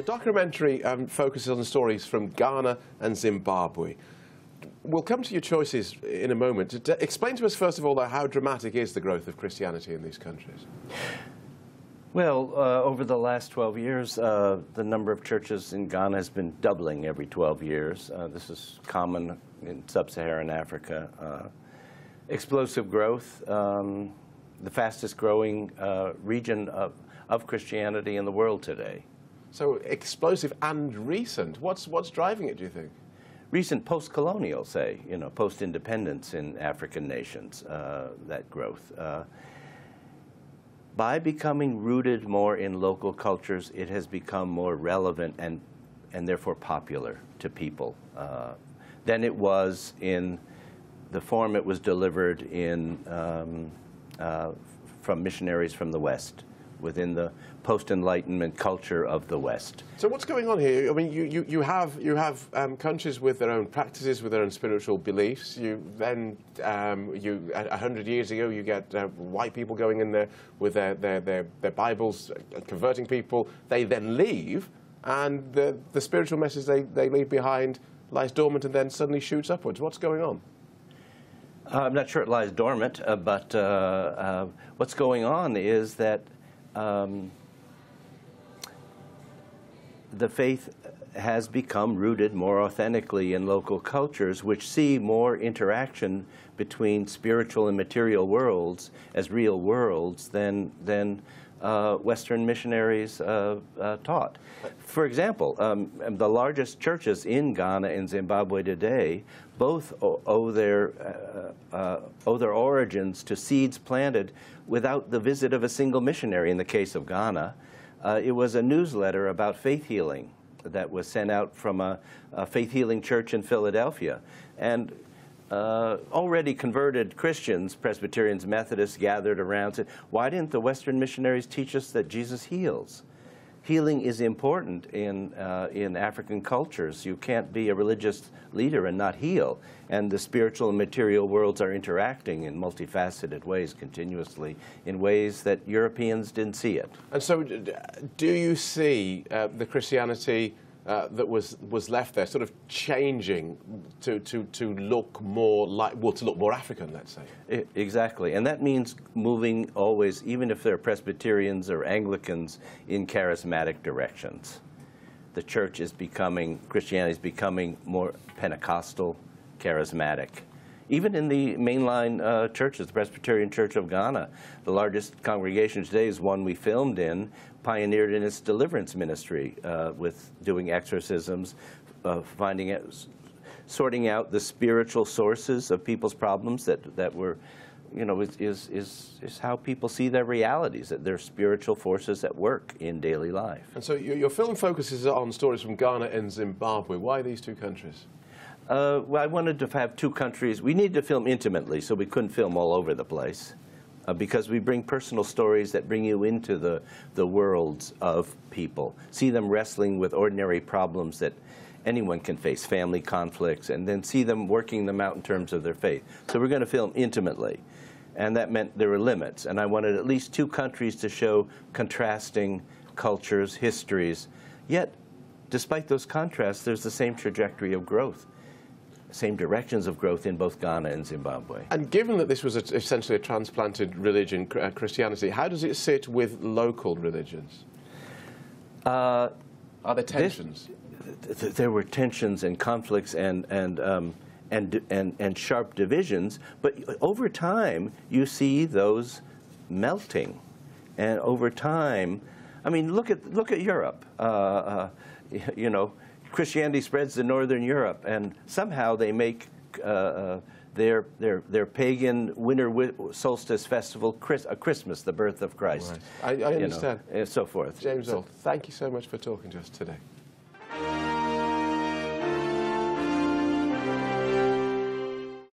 documentary focuses on stories from Ghana and Zimbabwe. We'll come to your choices in a moment. Explain to us, first of all, though, how dramatic is the growth of Christianity in these countries? Well, over the last 12 years, the number of churches in Ghana has been doubling every 12 years. This is common in sub-Saharan Africa. Explosive growth, the fastest growing region of Christianity in the world today. So explosive and recent. What's driving it, do you think? Recent post-colonial, say, post-independence in African nations, that growth. By becoming rooted more in local cultures, it has become more relevant and therefore popular to people than it was in the form it was delivered in from missionaries from the West, within the post-Enlightenment culture of the West. So what's going on here? I mean, you have countries with their own practices, with their own spiritual beliefs. You then, 100 years ago, you get white people going in there with their Bibles, converting people. They then leave, and the spiritual message they leave behind lies dormant and then suddenly shoots upwards. What's going on? I'm not sure it lies dormant, but what's going on is that the faith has become rooted more authentically in local cultures, which see more interaction between spiritual and material worlds as real worlds than Western missionaries taught. For example, the largest churches in Ghana and Zimbabwe today both owe their origins to seeds planted without the visit of a single missionary. In the case of Ghana, it was a newsletter about faith healing that was sent out from a faith healing church in Philadelphia. And already converted Christians, Presbyterians, Methodists, gathered around and said, why didn't the Western missionaries teach us that Jesus heals? Healing is important in African cultures. You can't be a religious leader and not heal. And the spiritual and material worlds are interacting in multifaceted ways continuously, in ways that Europeans didn't see it. And so do you see the Christianity that was left there sort of changing to look more like, well, to look more African, let's say? Exactly. And that means moving always, even if they're Presbyterians or Anglicans, in charismatic directions. The church is becoming, Christianity is becoming more Pentecostal, charismatic. Even in the mainline churches, the Presbyterian Church of Ghana, the largest congregation today is one we filmed in, pioneered in its deliverance ministry with doing exorcisms, sorting out the spiritual sources of people's problems that were, is how people see their realities, that there are spiritual forces at work in daily life. And so your film focuses on stories from Ghana and Zimbabwe. Why these two countries? Well, I wanted to have two countries. We needed to film intimately, so we couldn't film all over the place, because we bring personal stories that bring you into the worlds of people. See them wrestling with ordinary problems that anyone can face, family conflicts, and then see them working them out in terms of their faith. So we're going to film intimately, and that meant there were limits. And I wanted at least two countries to show contrasting cultures, histories. Yet, despite those contrasts, there's the same trajectory of growth. Same directions of growth in both Ghana and Zimbabwe. And given that this was essentially a transplanted religion, Christianity, how does it sit with local religions? Are there tensions? There were tensions and conflicts and sharp divisions, but over time you see those melting, and over time, I mean, look at Europe. Christianity spreads to Northern Europe, and somehow they make their pagan winter solstice festival Christmas, the birth of Christ. Right. I understand. And so forth. James Ault, thank you so much for talking to us today.